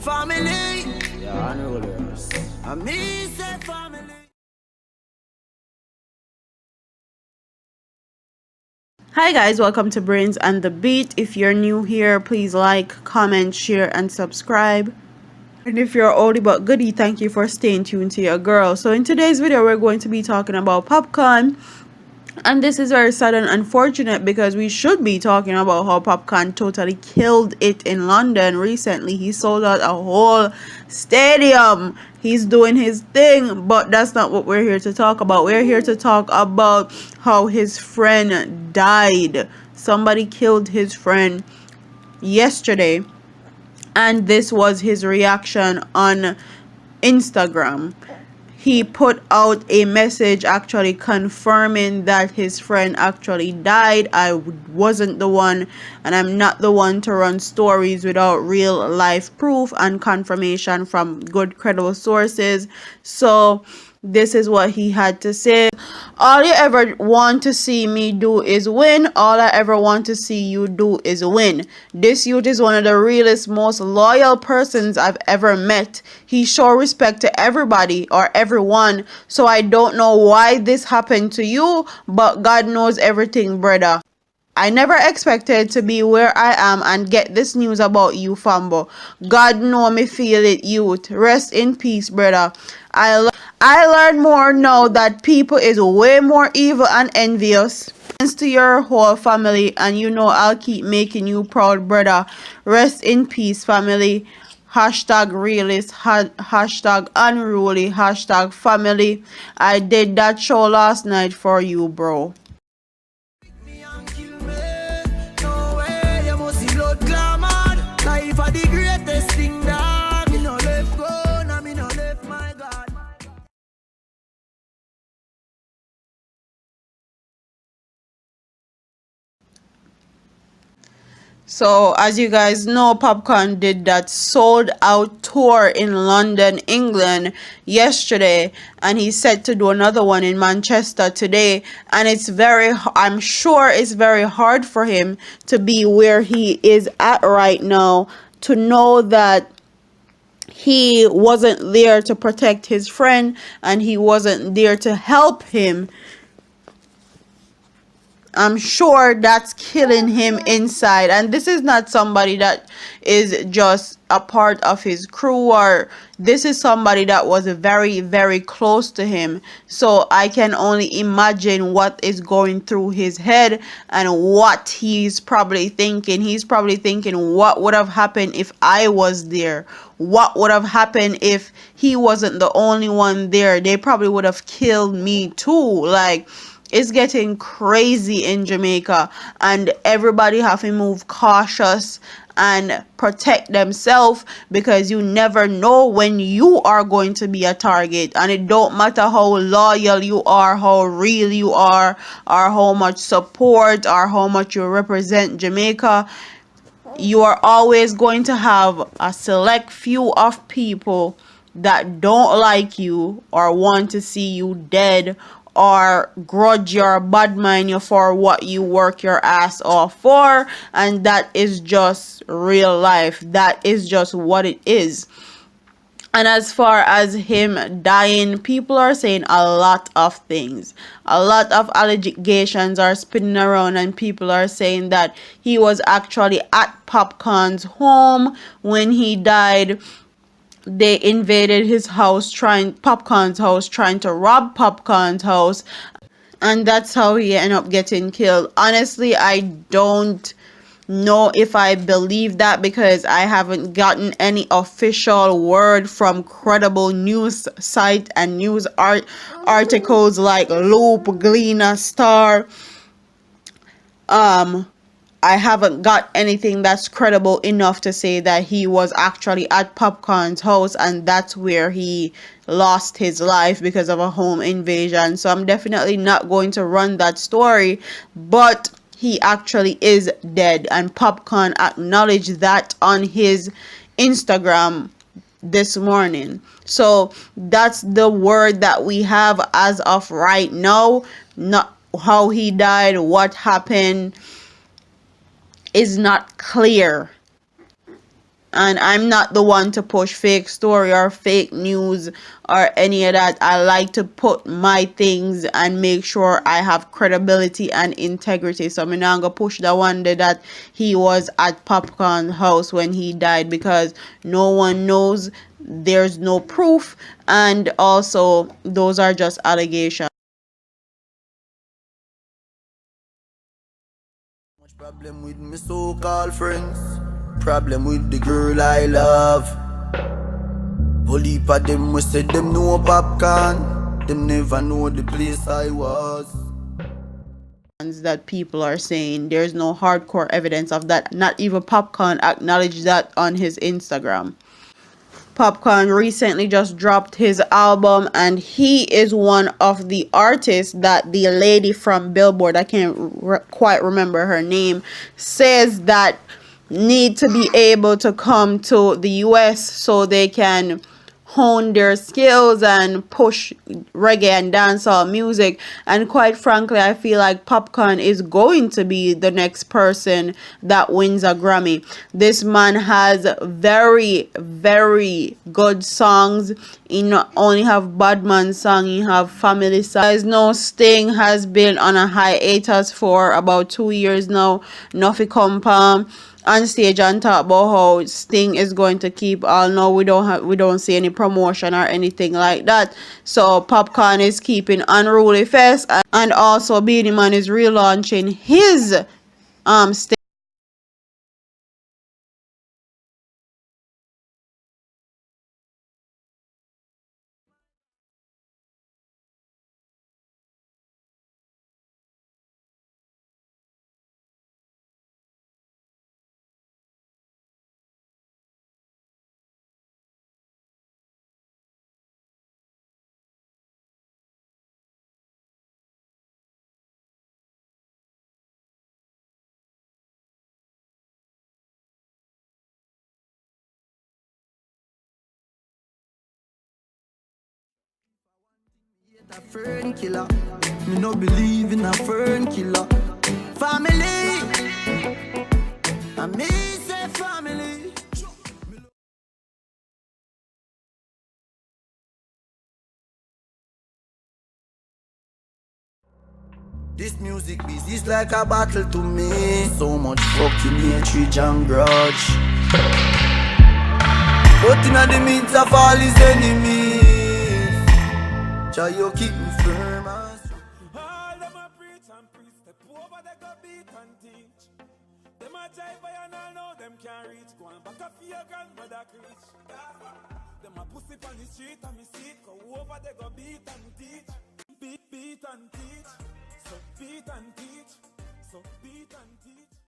Family. Yeah, unrollers. I me say family. Hi guys, welcome to Brains and the Beat. If you're new here, please like, comment, share, and subscribe. And if you're oldie but goodie, thank you for staying tuned to your girl. So in today's video, we're going to be talking about Popcaan. And this is very sad and unfortunate because we should be talking about how Popcaan totally killed it in London recently. He sold out a whole stadium. He's doing his thing, but that's not what we're here to talk about. We're here to talk about how his friend died. Somebody killed his friend yesterday, and this was his reaction on Instagram. He put out a message actually confirming that his friend actually died. I wasn't the one, and I'm not the one to run stories without real life proof and confirmation from good credible sources. So this is what he had to say. All you ever want to see me do is win. All I ever want to see you do is win. This youth is one of the realest, most loyal persons I've ever met. He show respect to everybody or everyone. So I don't know why this happened to you, but God knows everything, brother. I never expected to be where I am and get this news about you, Fambo. God know me feel it, youth. Rest in peace, brother. I learn more now that people is way more evil and envious. Thanks to your whole family, and you know I'll keep making you proud, brother. Rest in peace, family. Hashtag realist, hashtag unruly, hashtag family. I did that show last night for you, bro. Me and kill me. No way, you must see blood glamour. Life are the greatest thing that me no left go, now me no left my God. So, as you guys know, Popcaan did that sold out tour in London, England yesterday, and he's set to do another one in Manchester today. And I'm sure it's very hard for him to be where he is at right now, to know that he wasn't there to protect his friend and he wasn't there to help him. I'm sure that's killing him inside. And this is not somebody that is just a part of his crew, or this is somebody that was very, very close to him. So I can only imagine what is going through his head and what he's probably thinking. He's probably thinking, what would have happened if I was there? What would have happened if he wasn't the only one there? They probably would have killed me too. Like, it's getting crazy in Jamaica, and everybody have to move cautious and protect themselves, because you never know when you are going to be a target. And it don't matter how loyal you are, how real you are, or how much support or how much you represent Jamaica. You are always going to have a select few of people that don't like you or want to see you dead, or grudge your bad mind you for what you work your ass off for. And that is just real life. That is just what it is. And as far as him dying, people are saying a lot of things. A lot of allegations are spinning around, and people are saying that he was actually at Popcaan's home when he died. They invaded his house, Popcaan's house, trying to rob Popcaan's house, and that's how he ended up getting killed. Honestly, I don't know if I believe that, because I haven't gotten any official word from credible news site and news articles like Loop, Gleaner, Star. I haven't got anything that's credible enough to say that he was actually at Popcaan's house and that's where he lost his life because of a home invasion. So I'm definitely not going to run that story, but he actually is dead, and Popcaan acknowledged that on his Instagram this morning. So that's the word that we have as of right now. Not how he died, what happened is not clear. And I'm not the one to push fake story or fake news or any of that. I like to put my things and make sure I have credibility and integrity. So I'm not gonna push the one that he was at Popcorn house when he died, because no one knows. There's no proof, and also those are just allegations. Much problem with my so-called friends. Problem with the girl I love. Whole heap of them we said them know Popcorn. Them never know the place I was. That people are saying there's no hardcore evidence of that. Not even Popcorn acknowledged that on his Instagram. Popcorn recently just dropped his album, and he is one of the artists that the lady from Billboard, I can't quite remember her name, says that need to be able to come to the US so they can hone their skills and push reggae and dancehall music. And quite frankly, I feel like Popcorn is going to be the next person that wins a Grammy. This man has very, very good songs. He not only have Badman song, he have family songs. As no, Sting has been on a hiatus for about 2 years now. Nothing come on stage and talk about how Sting is going to keep all. No, we don't see any promotion or anything like that. So Popcorn is keeping Unruly Fest, and also Beenie Man is relaunching his Sting. A fern killer. Me no believe in a fern killer. Family. I me say family. This music is like a battle to me. So much fucking hatred and grudge. But in the midst of all his enemies, Jah you keep me firm and strong. All them a preach and preach, step over they go beat and teach. Them a jive by and all know them can't reach. Go on back up for your grandmother preach. Them a pussy on the street and me see it. Go over they go beat and teach. Beat and teach. So beat and teach. So beat and teach.